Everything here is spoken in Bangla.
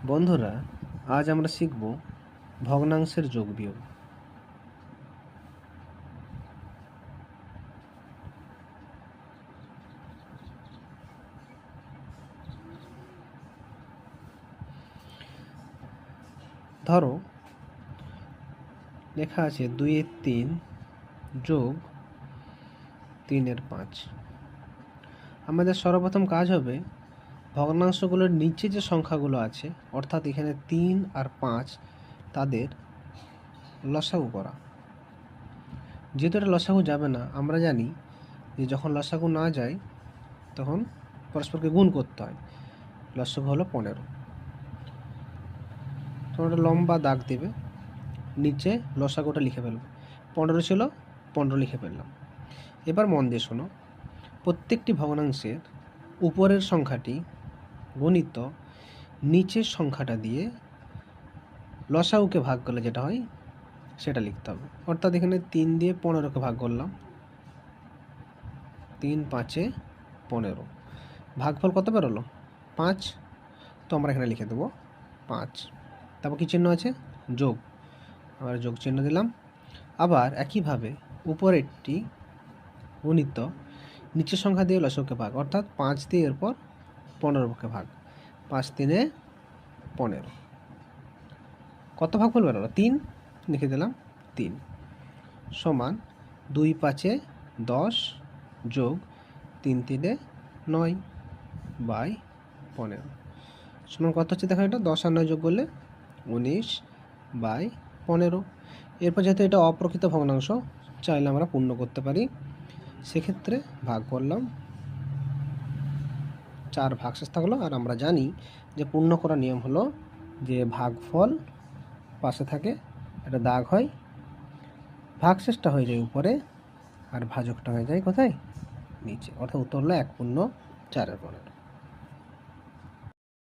বন্ধুরা, আজ আমরা শিখব ভগ্নাংশের যোগ বিয়োগ। ধরো লেখা আছে 2-এর 3 যোগ 3-এর 5। আমাদের সর্বপ্রথম কাজ হবে ভগ্নাংশগুলোর নিচে যে সংখ্যাগুলো আছে, অর্থাৎ এখানে 3 আর 5, তাদের লসাগু করা। যেহেতু এটা লসাগু যাবে না, আমরা জানি যে যখন লসাগু না যায় তখন পরস্পরকে গুণ করতে হয়। লসাগু হলো 15। তোমরা একটা লম্বা দাগ দেবে, নিচে লসাগুটা লিখে ফেলবে। 15 ছিল, 15 লিখে ফেললাম। এবার মন দিয়ে শোনো, প্রত্যেকটি ভগ্নাংশের উপরের সংখ্যাটি গণিত নিচের সংখ্যাটা দিয়ে লসাগুকে ভাগ করলে যেটা হয় সেটা লিখতে হবে। অর্থাৎ এখানে 3 দিয়ে 15কে ভাগ করলাম, 3 5-এ 15। ভাগফল কত বেরোলো? 5। তো আমরা এখানে লিখে দেবো 5। তারপর কী চিহ্ন আছে? যোগ। আবার যোগ চিহ্ন দিলাম। আবার একইভাবে উপরেরটি গণিত নিচের সংখ্যা দিয়ে লসাগুকে ভাগ, অর্থাৎ 5 দিয়ে এরপর 15কে ভাগ। 5 3-এ 15। কত ভাগফল বেরোলো? 3। লিখে দিলাম 3 সমান 2 5-এ 10 যোগ 3 3-এ 9 বাই 15 সমান কত হচ্ছে দেখো? এটা 10 আর 9 যোগ করলে 19 বাই 15। এরপর যেহেতু এটা অপ্রকৃত ভগ্নাংশ, চাইলে আমরা পূর্ণ করতে পারি। সেক্ষেত্রে ভাগ করলাম, 4 ভাগশেষ থাকলো। আর আমরা জানি যে পূর্ণ করার নিয়ম হলো যে ভাগফল পাশে থাকে, একটা দাগ হয়, ভাগশেষটা হয়ে যায় উপরে আর ভাজকটা হয়ে যায় কোথায়? নিচে। অর্থাৎ উত্তর হলো 1 পূর্ণ 4-এর 15।